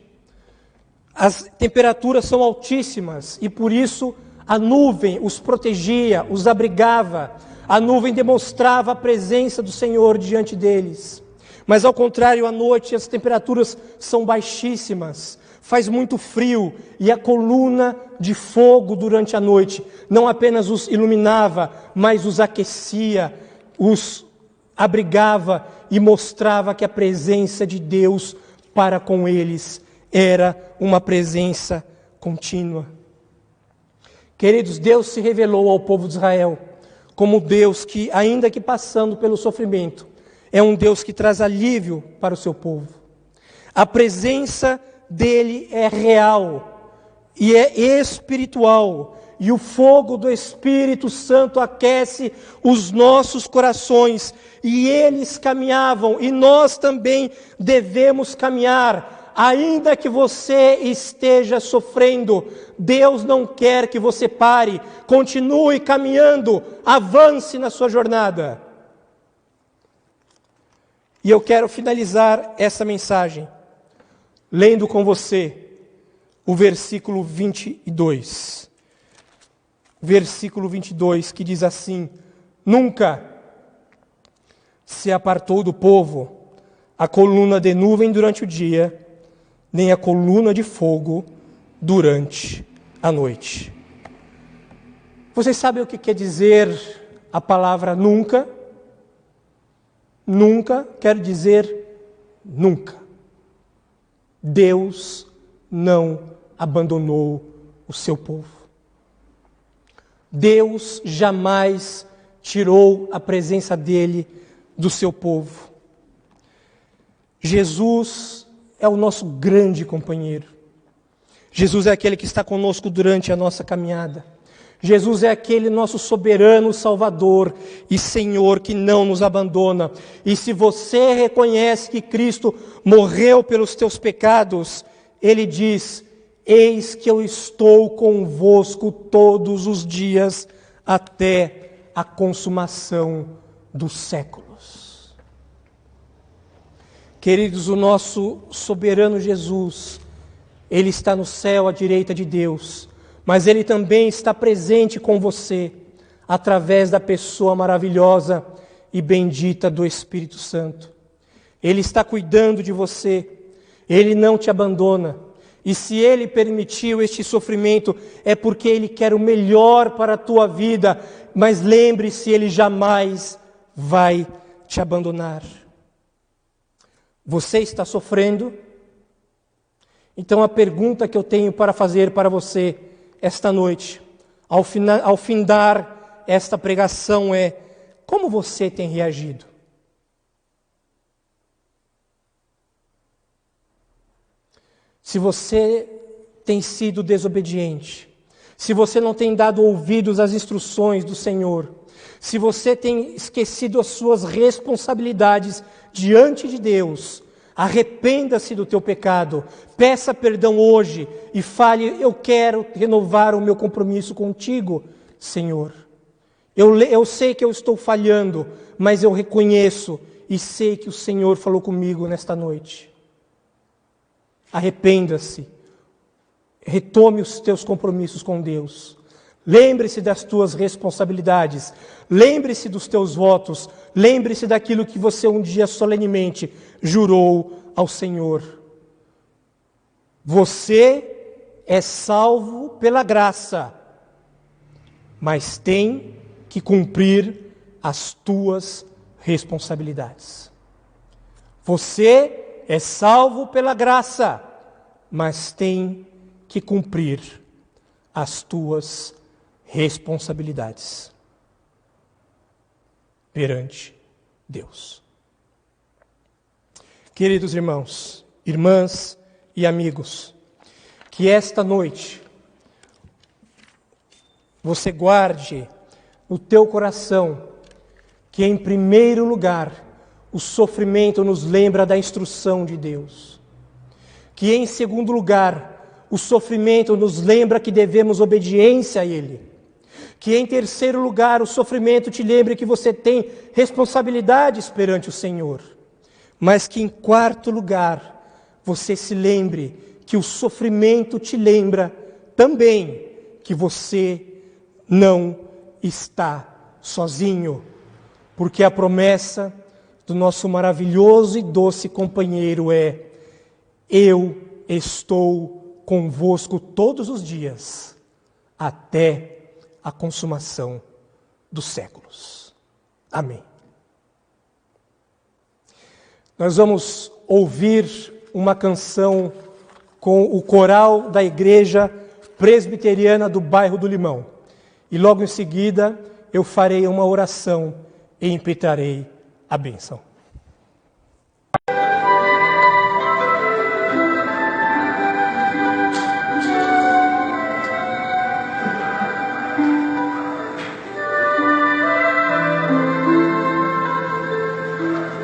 As temperaturas são altíssimas e por isso a nuvem os protegia, os abrigava. A nuvem demonstrava a presença do Senhor diante deles. Mas ao contrário, à noite as temperaturas são baixíssimas, faz muito frio, e a coluna de fogo durante a noite não apenas os iluminava, mas os aquecia, os abrigava e mostrava que a presença de Deus para com eles era uma presença contínua. Queridos, Deus se revelou ao povo de Israel como Deus que, ainda que passando pelo sofrimento, é um Deus que traz alívio para o seu povo. A presença dele é real e é espiritual, e o fogo do Espírito Santo aquece os nossos corações, e eles caminhavam, e nós também devemos caminhar. Ainda que você esteja sofrendo, Deus não quer que você pare. Continue caminhando, avance na sua jornada. E eu quero finalizar essa mensagem lendo com você o versículo 22. Versículo 22, que diz assim: nunca se apartou do povo a coluna de nuvem durante o dia, nem a coluna de fogo durante a noite. Vocês sabem o que quer dizer a palavra nunca? Nunca quer dizer nunca. Deus não abandonou o seu povo. Deus jamais tirou a presença dele do seu povo. Jesus é o nosso grande companheiro. Jesus é aquele que está conosco durante a nossa caminhada. Jesus é aquele nosso soberano Salvador e Senhor que não nos abandona. E se você reconhece que Cristo morreu pelos teus pecados, Ele diz: eis que eu estou convosco todos os dias até a consumação dos séculos. Queridos, o nosso soberano Jesus, Ele está no céu à direita de Deus, mas Ele também está presente com você, através da pessoa maravilhosa e bendita do Espírito Santo. Ele está cuidando de você, Ele não te abandona. E se Ele permitiu este sofrimento, é porque Ele quer o melhor para a tua vida. Mas lembre-se, Ele jamais vai te abandonar. Você está sofrendo? Então a pergunta que eu tenho para fazer para você esta noite, ao findar esta pregação é: como você tem reagido? Se você tem sido desobediente, se você não tem dado ouvidos às instruções do Senhor, se você tem esquecido as suas responsabilidades diante de Deus, arrependa-se do teu pecado, peça perdão hoje e fale: eu quero renovar o meu compromisso contigo, Senhor. Eu sei que eu estou falhando, mas eu reconheço e sei que o Senhor falou comigo nesta noite. Arrependa-se, retome os teus compromissos com Deus, lembre-se das tuas responsabilidades, lembre-se dos teus votos, lembre-se daquilo que você um dia solenemente jurou ao Senhor. Você é salvo pela graça, mas tem que cumprir as tuas responsabilidades. Você é salvo pela graça, mas tem que cumprir as tuas responsabilidades perante Deus. Queridos irmãos, irmãs e amigos, que esta noite você guarde no teu coração que, em primeiro lugar, o sofrimento nos lembra da instrução de Deus. Que, em segundo lugar, o sofrimento nos lembra que devemos obediência a Ele. Que, em terceiro lugar, o sofrimento te lembre que você tem responsabilidades perante o Senhor. Mas que, em quarto lugar, você se lembre que o sofrimento te lembra também que você não está sozinho. Porque a promessa do nosso maravilhoso e doce companheiro é: eu estou convosco todos os dias, até a consumação dos séculos. Amém. Nós vamos ouvir uma canção com o coral da Igreja Presbiteriana do Bairro do Limão. E logo em seguida eu farei uma oração e impetrarei a bênção.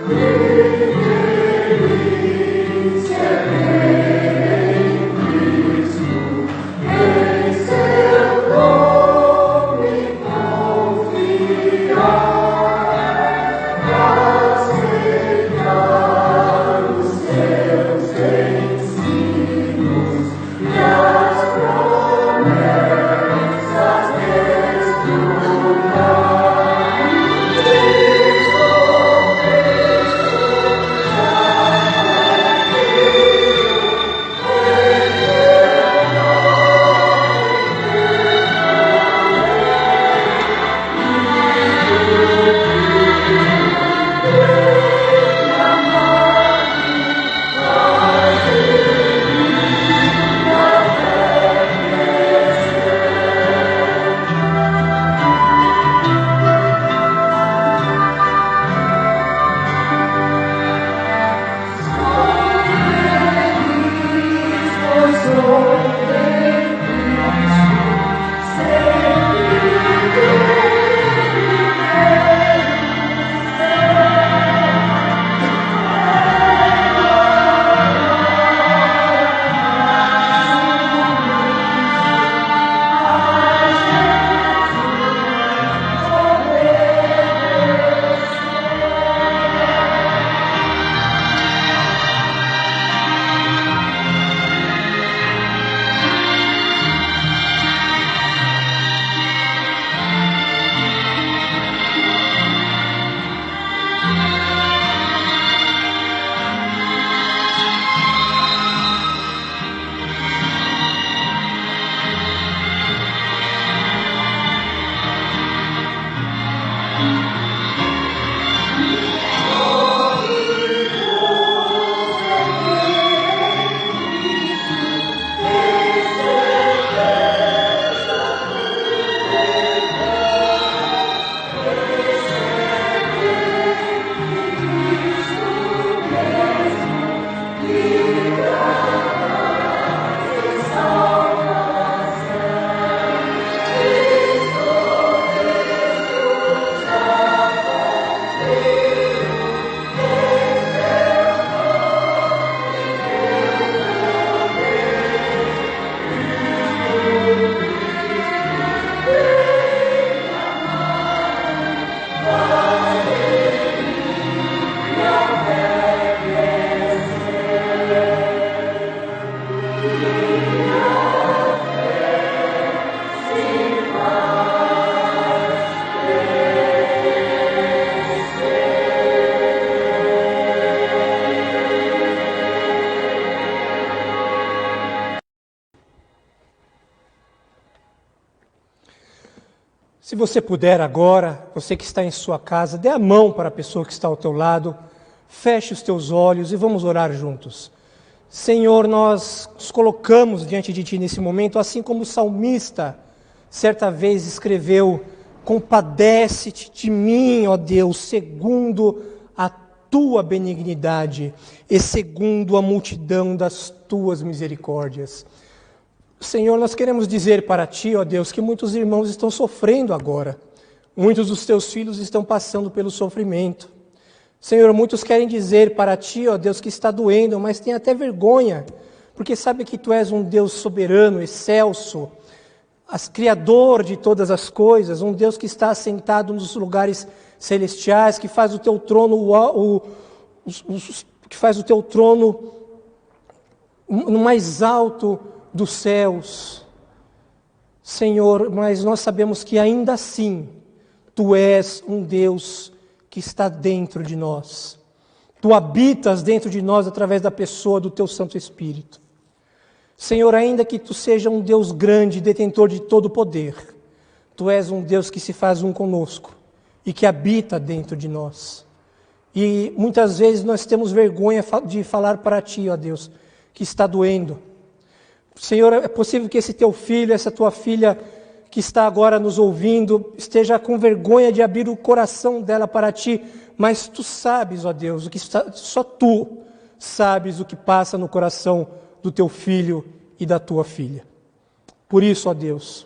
Deus. Se você puder agora, você que está em sua casa, dê a mão para a pessoa que está ao teu lado, feche os teus olhos e vamos orar juntos. Senhor, nós nos colocamos diante de Ti nesse momento, assim como o salmista certa vez escreveu: compadece-te de mim, ó Deus, segundo a Tua benignidade e segundo a multidão das Tuas misericórdias. Senhor, nós queremos dizer para Ti, ó Deus, que muitos irmãos estão sofrendo agora. Muitos dos Teus filhos estão passando pelo sofrimento. Senhor, muitos querem dizer para Ti, ó Deus, que está doendo, mas tem até vergonha, porque sabe que Tu és um Deus soberano, excelso, Criador de todas as coisas, um Deus que está assentado nos lugares celestiais, que faz o Teu trono, que faz o Teu trono no mais alto dos céus. Senhor, mas nós sabemos que ainda assim, Tu és um Deus que está dentro de nós. Tu habitas dentro de nós através da pessoa do Teu Santo Espírito. Senhor, ainda que Tu seja um Deus grande, detentor de todo poder, Tu és um Deus que se faz um conosco e que habita dentro de nós. E muitas vezes nós temos vergonha de falar para Ti, ó Deus, que está doendo. Senhor, é possível que esse Teu filho, essa Tua filha que está agora nos ouvindo, esteja com vergonha de abrir o coração dela para Ti, mas Tu sabes, ó Deus, só Tu sabes o que passa no coração do Teu filho e da Tua filha. Por isso, ó Deus,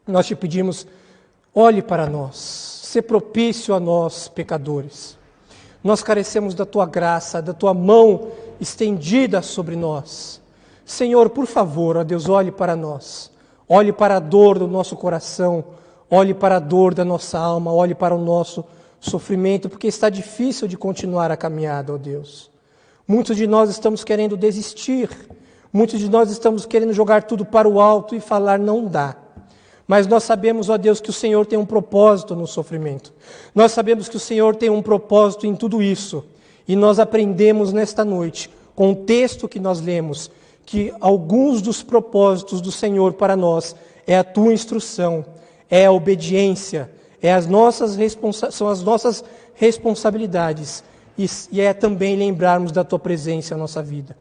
nós Te pedimos, olhe para nós, sê propício a nós, pecadores. Nós carecemos da Tua graça, da Tua mão estendida sobre nós. Senhor, por favor, ó Deus, olhe para nós. Olhe para a dor do nosso coração, olhe para a dor da nossa alma, olhe para o nosso sofrimento, porque está difícil de continuar a caminhada, ó Deus. Muitos de nós estamos querendo desistir, muitos de nós estamos querendo jogar tudo para o alto e falar não dá. Mas nós sabemos, ó Deus, que o Senhor tem um propósito no sofrimento. Nós sabemos que o Senhor tem um propósito em tudo isso. E nós aprendemos nesta noite, com o texto que nós lemos, que alguns dos propósitos do Senhor para nós é a Tua instrução, é a obediência, são as nossas responsabilidades e é também lembrarmos da Tua presença na nossa vida.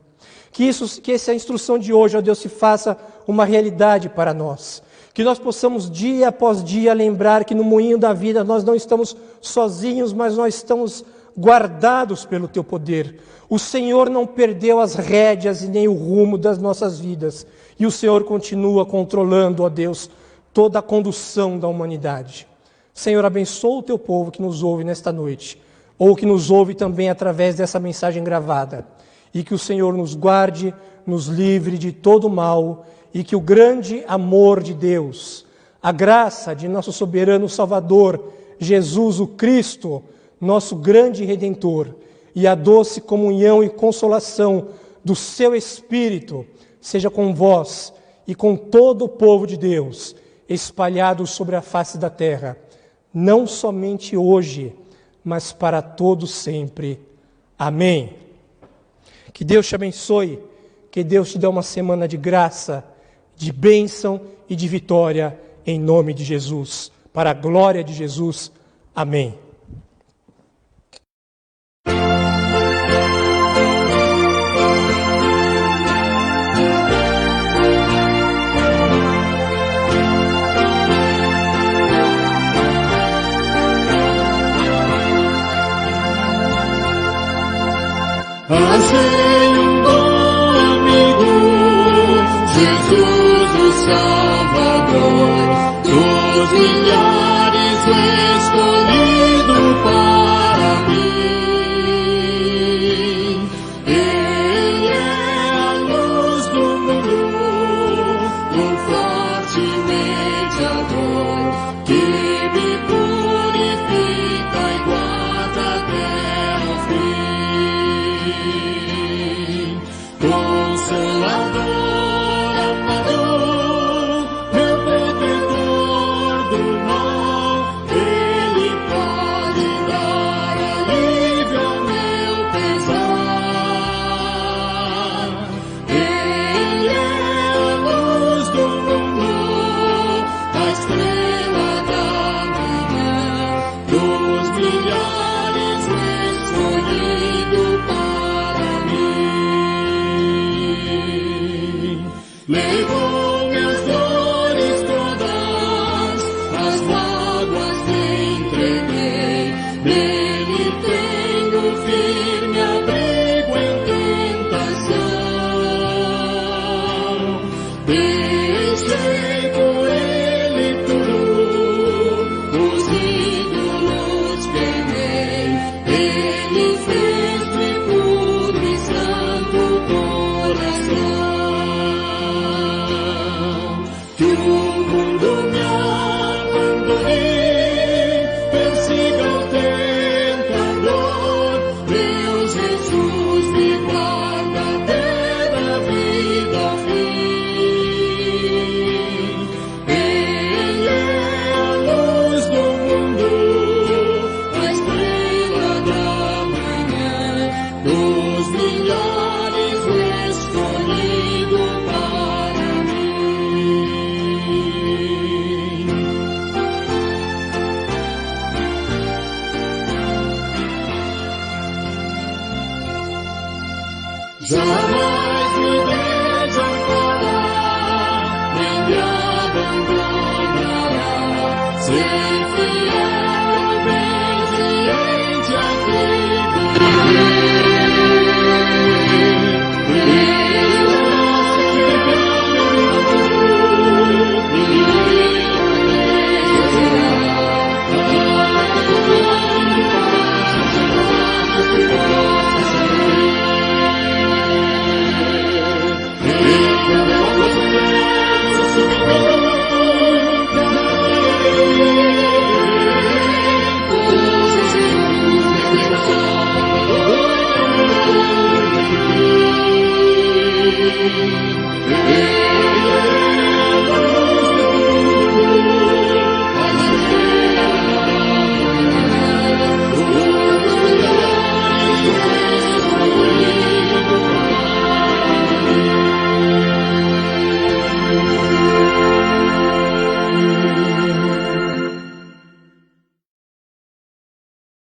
Que essa instrução de hoje, ó Deus, se faça uma realidade para nós. Que nós possamos dia após dia lembrar que no moinho da vida nós não estamos sozinhos, mas nós estamos guardados pelo Teu poder. O Senhor não perdeu as rédeas e nem o rumo das nossas vidas. E o Senhor continua controlando, ó Deus, toda a condução da humanidade. Senhor, abençoa o Teu povo que nos ouve nesta noite, ou que nos ouve também através dessa mensagem gravada. E que o Senhor nos guarde, nos livre de todo mal, e que o grande amor de Deus, a graça de nosso soberano Salvador, Jesus o Cristo, nosso grande Redentor, e a doce comunhão e consolação do Seu Espírito seja com vós e com todo o povo de Deus, espalhados sobre a face da terra, não somente hoje, mas para todos sempre. Amém. Que Deus te abençoe, que Deus te dê uma semana de graça, de bênção e de vitória, em nome de Jesus. Para a glória de Jesus. Amém. Achei um bom amigo, Jesus o Salvador, dos milhares escolhido para mim. Ele é a luz do mundo, o forte mediador, que me purifica e guarda até o fim. Consolador, amador, meu protetor do mal, Ele dos milhares escolhido para mim. Levou minhas dores todas, as mágoas me entreguei, nele tenho firme abrigo em tentação. Deixei por ele tudo, os ídolos queimei, ele fez-me puro e santo coração. Que o mundo me abandone, persiga o tentador, meu Jesus me guarda até da vida ao fim. Ele é a luz do mundo, a estrela da manhã, dos milhares escolhido para mim. Jamais me desamparará, nem me abandonará, ser fiel, obediente a Deus.